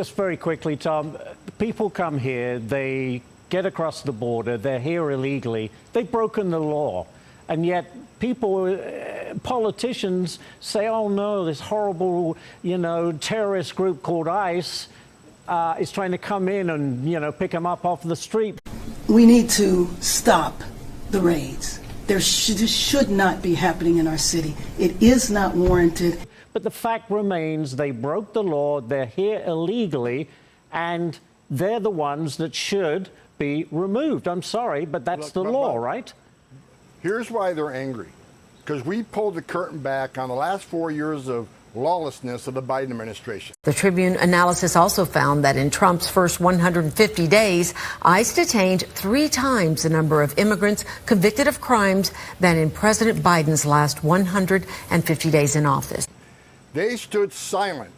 Just very quickly, Tom, people come here, they get across the border, they're here illegally, they've broken the law, and yet people, politicians say, oh no, this horrible, terrorist group called ICE is trying to come in and, pick them up off the street. We need to stop the raids. This should not be happening in our city. It is not warranted. But the fact remains they broke the law, they're here illegally, and they're the ones that should be removed. I'm sorry, but that's the law, right? Here's why they're angry. Because we pulled the curtain back on the last 4 years of lawlessness of the Biden administration. The Tribune analysis also found that in Trump's first 150 days, ICE detained 3 times the number of immigrants convicted of crimes than in President Biden's last 150 days in office. They stood silent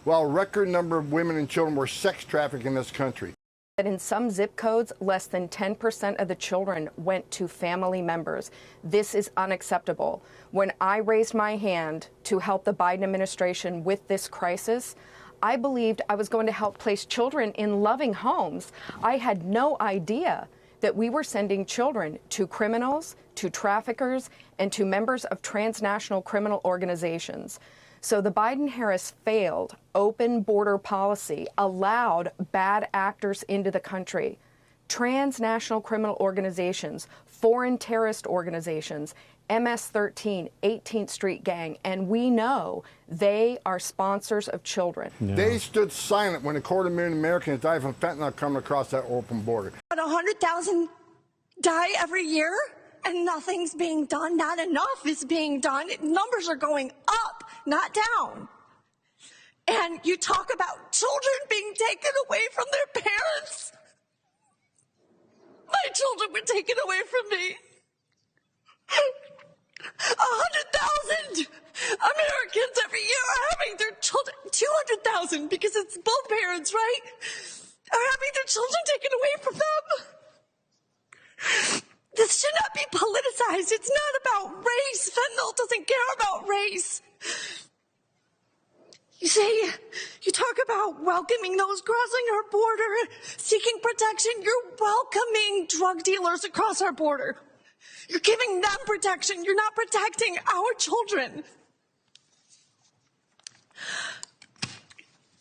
while a record number of women and children were sex trafficked in this country. In some zip codes, less than 10% of the children went to family members. This is unacceptable. When I raised my hand to help the Biden administration with this crisis, I believed I was going to help place children in loving homes. I had no idea that we were sending children to criminals, to traffickers, and to members of transnational criminal organizations. So the Biden-Harris failed open border policy allowed bad actors into the country. Transnational criminal organizations, foreign terrorist organizations, MS-13, 18th Street Gang, and we know they are sponsors of children. Yeah. They stood silent when 250,000 Americans died from fentanyl coming across that open border. 100,000 die every year, and nothing's being done. Not enough is being done. Numbers are going up, not down. And you talk about children being taken away from their parents. My children were taken away from me. 100,000 Americans every year are having their children, 200,000 because it's both parents, right? Are having their children taken away from them. This should not be politicized. It's not about race. Fentanyl doesn't care about race. You talk about welcoming those crossing our border, seeking protection. You're welcoming drug dealers across our border. You're giving them protection. You're not protecting our children.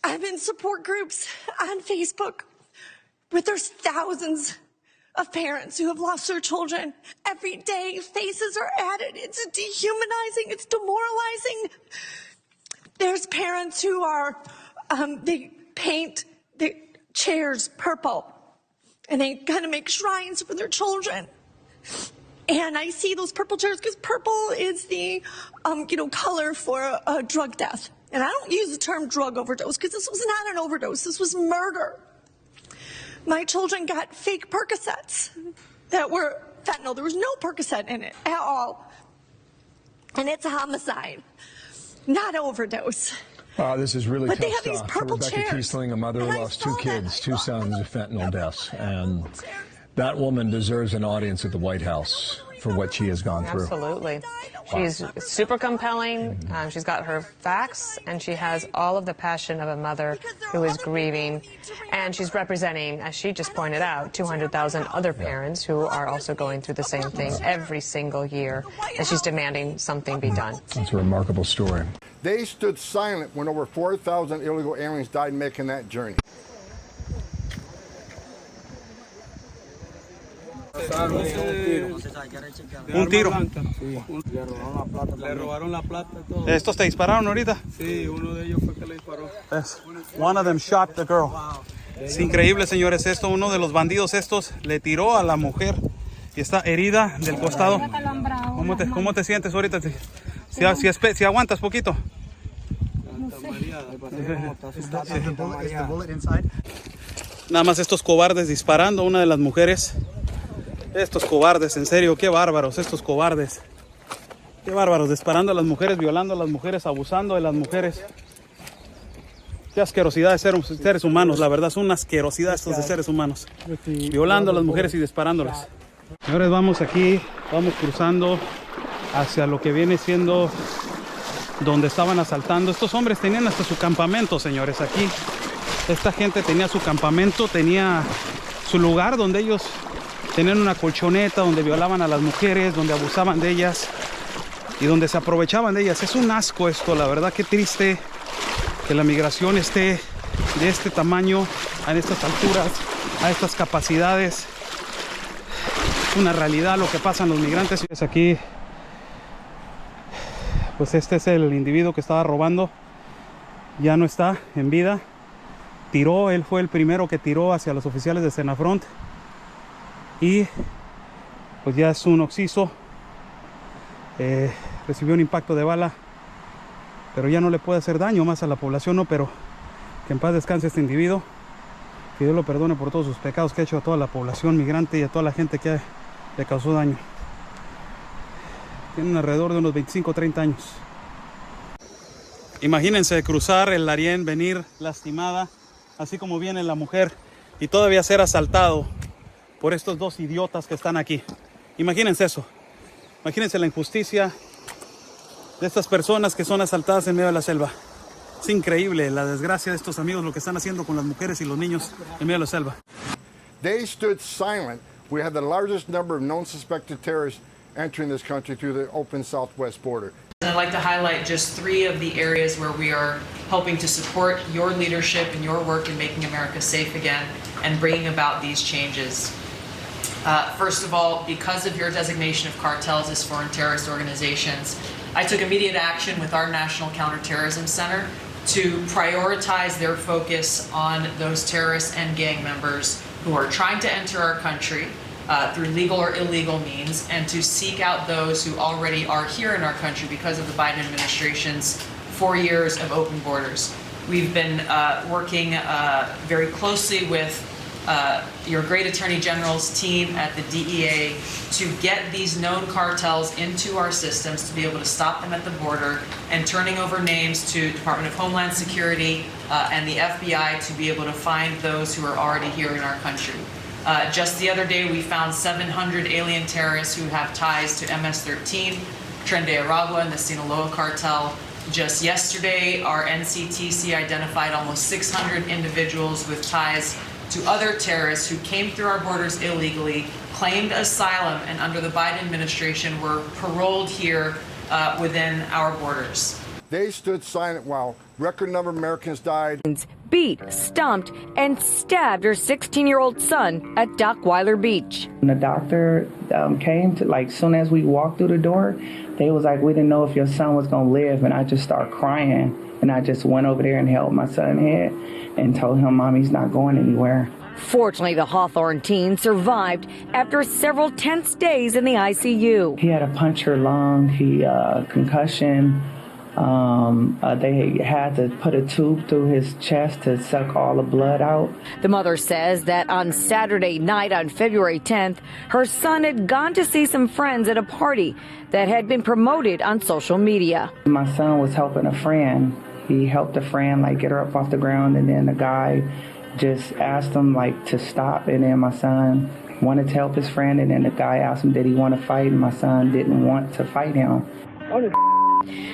I'm in support groups on Facebook where there's thousands of parents who have lost their children. Every day, faces are added. It's dehumanizing. It's demoralizing. There's parents who are, they paint the chairs purple, and they kind of make shrines for their children. And I see those purple chairs because purple is the, color for a drug death. And I don't use the term drug overdose because this was not an overdose. This was murder. My children got fake Percocets that were fentanyl. There was no Percocet in it at all. And it's a homicide, not overdose. This is really but tough they have these stuff. purple Rebecca chairs. Kiesling, a mother, lost 2 kids, 2 sons of fentanyl deaths. And that woman deserves an audience at the White House for what she has gone through. Absolutely. She's super compelling. She's got her facts, and she has all of the passion of a mother who is grieving. And she's representing, as she just pointed out, 200,000 other parents who are also going through the same thing every single year. And she's demanding something be done. That's a remarkable story. They stood silent when over 4,000 illegal aliens died making that journey. Un tiro. Le robaron la plata. ¿Estos te dispararon ahorita? Sí, uno de ellos fue que le disparó. One of them shot the girl. Es increíble, señores, esto, uno de los bandidos estos le tiró a la mujer y está herida del costado. ¿Cómo te sientes ahorita? Si aguantas poquito. Nada más estos cobardes disparando a una de las mujeres. Estos cobardes, en serio, qué bárbaros, estos cobardes. Qué bárbaros, disparando a las mujeres, violando a las mujeres, abusando de las mujeres. Qué asquerosidad de seres humanos, la verdad, son una asquerosidad estos de seres humanos. Violando a las mujeres y disparándoles. Señores, vamos cruzando hacia lo que viene siendo donde estaban asaltando. Estos hombres tenían hasta su campamento, señores, aquí. Esta gente tenía su campamento, tenía su lugar donde ellos tenían una colchoneta, donde violaban a las mujeres, donde abusaban de ellas y donde se aprovechaban de ellas. Es un asco esto, la verdad, qué triste que la migración esté de este tamaño, a estas alturas, a estas capacidades. Es una realidad lo que pasan los migrantes. Aquí, pues este es el individuo que estaba robando, ya no está en vida. Tiró, él fue el primero que tiró hacia los oficiales de Senafront y pues ya es un occiso. Recibió un impacto de bala, pero ya no le puede hacer daño más a la población, ¿no? Pero que en paz descanse este individuo, que Dios lo perdone por todos sus pecados que ha hecho a toda la población migrante y a toda la gente que le causó daño. Tienen alrededor de unos 25 o 30 años. Imagínense cruzar el Darién, venir lastimada, así como viene la mujer, y todavía ser asaltado por estos dos idiotas que están aquí. Imagínense eso. Imagínense la injusticia de estas personas que son asaltadas en medio de la selva. Es increíble la desgracia de estos amigos, lo que están haciendo con las mujeres y los niños en medio de la selva. They stood silent. We had the largest number of known suspected terrorists entering this country through the open southwest border. I'd like to highlight just 3 of the areas where we are helping to support your leadership and your work in making America safe again and bringing about these changes. First of all, because of your designation of cartels as foreign terrorist organizations, I took immediate action with our National Counterterrorism Center to prioritize their focus on those terrorists and gang members who are trying to enter our country through legal or illegal means, and to seek out those who already are here in our country because of the Biden administration's 4 years of open borders. We've been working very closely with your great Attorney General's team at the DEA to get these known cartels into our systems, to be able to stop them at the border, and turning over names to Department of Homeland Security and the FBI to be able to find those who are already here in our country. Just the other day, we found 700 alien terrorists who have ties to MS-13, Tren de Aragua, and the Sinaloa cartel. Just yesterday, our NCTC identified almost 600 individuals with ties to other terrorists who came through our borders illegally, claimed asylum, and under the Biden administration were paroled here within our borders. They stood silent while record number of Americans died. Beat, stomped, and stabbed her 16-year-old son at Dockweiler Beach. When the doctor came to, like, soon as we walked through the door, they was like, we didn't know if your son was gonna live, and I just started crying. And I just went over there and held my son's head and told him, Mommy's not going anywhere. Fortunately, the Hawthorne teen survived after several tense days in the ICU. He had a punctured lung, concussion. They had to put a tube through his chest to suck all the blood out. The mother says that on Saturday night, on February 10th, her son had gone to see some friends at a party that had been promoted on social media. My son was helping a friend. He helped a friend, like, get her up off the ground, and then the guy just asked him, like, to stop, and then my son wanted to help his friend, and then the guy asked him, did he want to fight, and my son didn't want to fight him.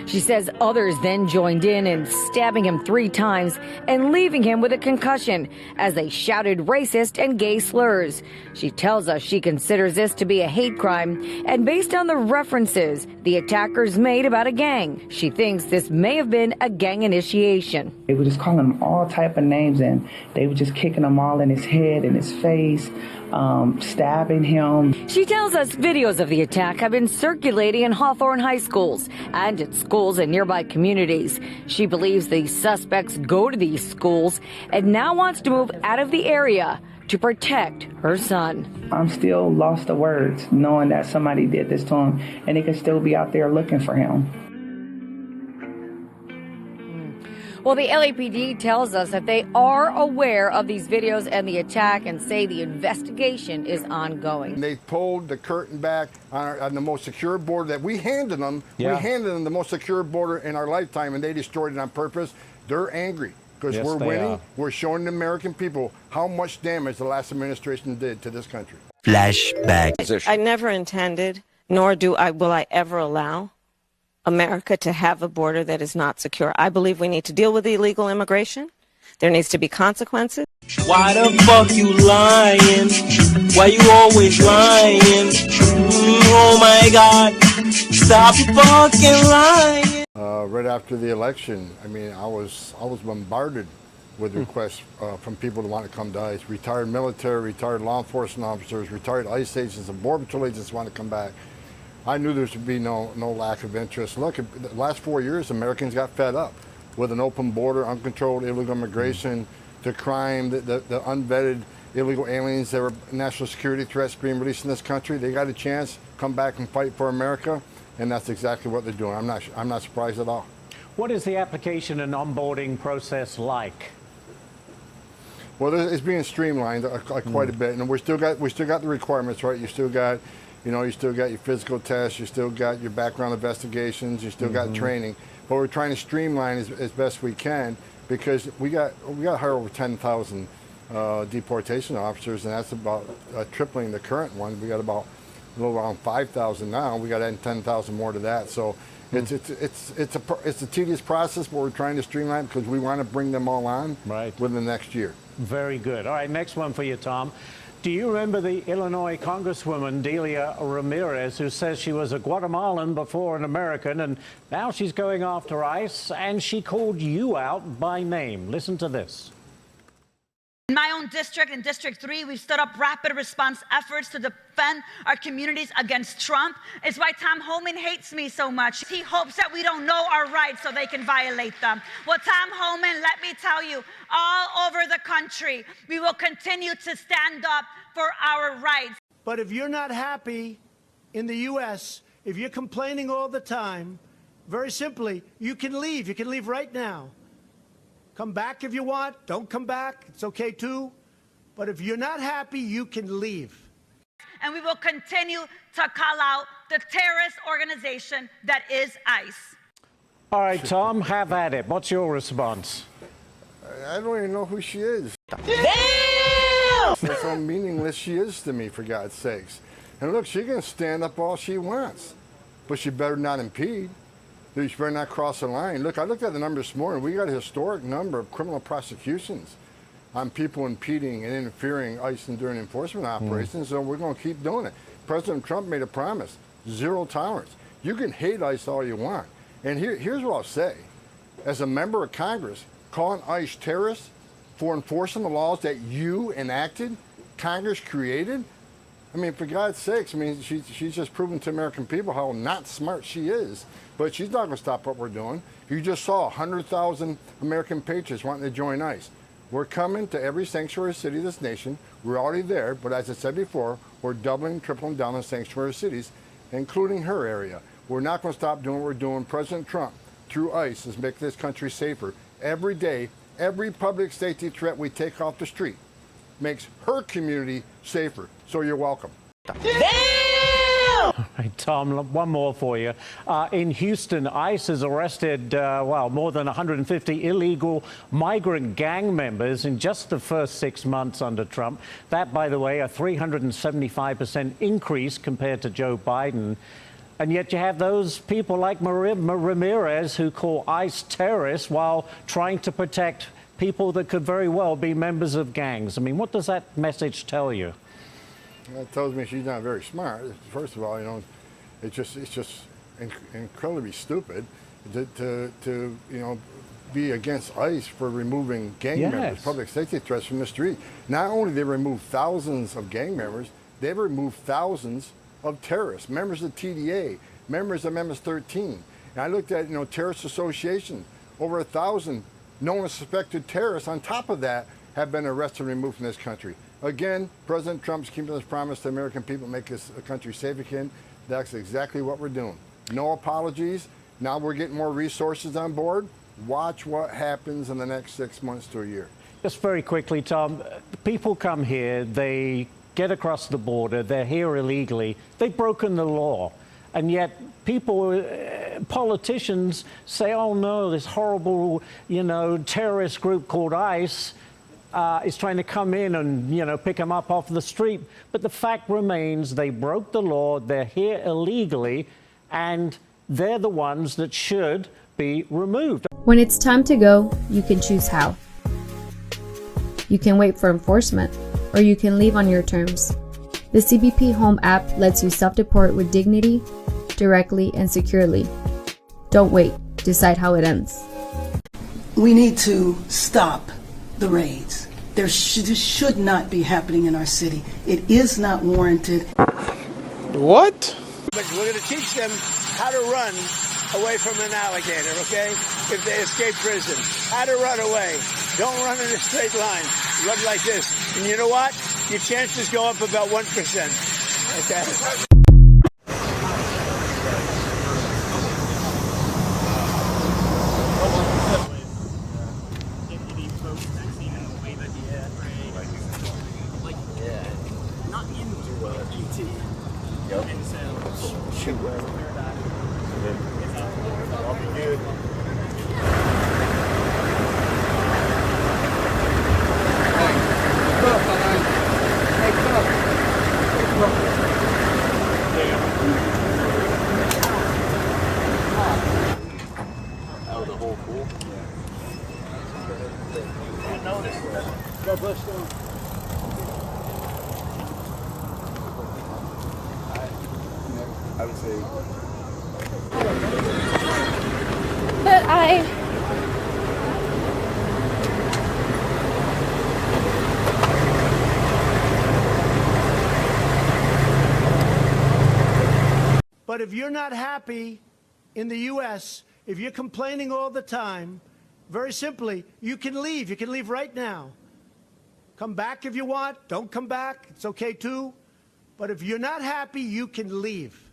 She says others then joined in stabbing him 3 times and leaving him with a concussion as they shouted racist and gay slurs. She tells us she considers this to be a hate crime, and based on the references the attackers made about a gang, she thinks this may have been a gang initiation. They were just calling him all type of names, and they were just kicking him all in his head and his face, stabbing him. She tells us videos of the attack have been circulating in Hawthorne high schools and at schools in nearby communities. She believes the suspects go to these schools and now wants to move out of the area to protect her son. I'm still lost for words, knowing that somebody did this to him, and they could still be out there looking for him. Well, the LAPD tells us that they are aware of these videos and the attack and say the investigation is ongoing. They pulled the curtain back on the most secure border that we handed them. Yeah. We handed them the most secure border in our lifetime, and they destroyed it on purpose. They're angry because we're winning. We're showing the American people how much damage the last administration did to this country. Flashback. I never intended, nor will I ever allow America to have a border that is not secure. I believe we need to deal with illegal immigration. There needs to be consequences. Why the fuck you lying? Why you always lying? Oh my God, stop fucking lying. Right after the election, I mean, I was bombarded with requests from people to want to come to ICE. Retired military, retired law enforcement officers, retired ICE agents and Border Patrol agents want to come back. I knew there would be no lack of interest. Look, the last 4 years, Americans got fed up with an open border, uncontrolled illegal immigration, the crime, the unvetted illegal aliens that were national security threats being released in this country. They got a chance, come back and fight for America, and that's exactly what they're doing. I'm not surprised at all. What is the application and onboarding process like? Well, it's being streamlined quite a bit, and we still got the requirements, right? You still got your physical tests, you still got your background investigations, you still got training, but we're trying to streamline as best we can because we got to hire over 10,000 deportation officers, and that's about tripling the current one. We got about a little around 5,000 now. We got to add 10,000 more to that. So it's a tedious process, but we're trying to streamline because we want to bring them all on within the next year. Very good. All right, next one for you, Tom. Do you remember the Illinois Congresswoman, Delia Ramirez, who says she was a Guatemalan before an American, and now she's going after ICE, and she called you out by name? Listen to this. In my own district, in District 3, we've stood up rapid response efforts to defend our communities against Trump. It's why Tom Homan hates me so much. He hopes that we don't know our rights so they can violate them. Well, Tom Homan, let me tell you, all over the country, we will continue to stand up for our rights. But if you're not happy in the U.S., if you're complaining all the time, very simply, you can leave. You can leave right now. Come back if you want. Don't come back. It's okay, too. But if you're not happy, you can leave. And we will continue to call out the terrorist organization that is ICE. All right, Tom, have at it. What's your response? I don't even know who she is. Damn! That's how meaningless she is to me, for God's sakes. And look, she can stand up all she wants, but she better not impede. You better not cross the line. Look, I looked at the numbers this morning. We got a historic number of criminal prosecutions on people impeding and interfering ICE and during enforcement operations, so we're going to keep doing it. President Trump made a promise, 0 tolerance. You can hate ICE all you want. And here's what I'll say. As a member of Congress, calling ICE terrorists for enforcing the laws that you enacted, Congress created, I mean, for God's sakes, I mean, she's just proven to American people how not smart she is. But she's not going to stop what we're doing. You just saw 100,000 American patriots wanting to join ICE. We're coming to every sanctuary city of this nation. We're already there, but as I said before, we're doubling, tripling down on sanctuary cities, including her area. We're not going to stop doing what we're doing. President Trump, through ICE, is making this country safer. Every day, every public safety threat we take off the street makes her community safer. So you're welcome. Damn! All right, Tom, one more for you. In Houston, ICE has arrested, more than 150 illegal migrant gang members in just the first 6 months under Trump. That, by the way, a 375% increase compared to Joe Biden. And yet you have those people like Ramirez who call ICE terrorists while trying to protect people that could very well be members of gangs. I mean, what does that message tell you? That tells me she's not very smart. First of all, you know, it's just incredibly stupid to be against ICE for removing gang members, public safety threats from the street. Not only did they remove thousands of gang members, they've removed thousands of terrorists, members of TDA, members of MS-13. And I looked at, terrorist association, over 1,000 known as suspected terrorists on top of that have been arrested and removed from this country. Again, President Trump's keeping his promise to American people, make this country safe again. That's exactly what we're doing. No apologies. Now we're getting more resources on board. Watch what happens in the next 6 months to a year. Just very quickly, Tom, people come here, they get across the border, they're here illegally, they've broken the law. And yet people, politicians say, oh no, this horrible, terrorist group called ICE is trying to come in and, pick them up off the street. But the fact remains they broke the law, they're here illegally, and they're the ones that should be removed. When it's time to go, you can choose how. You can wait for enforcement, or you can leave on your terms. The CBP Home app lets you self-deport with dignity, directly, and securely. Don't wait. Decide how it ends. We need to stop the raids. This should not be happening in our city. It is not warranted. What? But we're going to teach them how to run away from an alligator, okay? If they escape prison. How to run away. Don't run in a straight line. Run like this. And you know what? Your chances go up about 1%. Okay? I would say. But But if you're not happy in the U.S., if you're complaining all the time, very simply, you can leave. You can leave right now. Come back if you want. Don't come back. It's okay too. But if you're not happy, you can leave.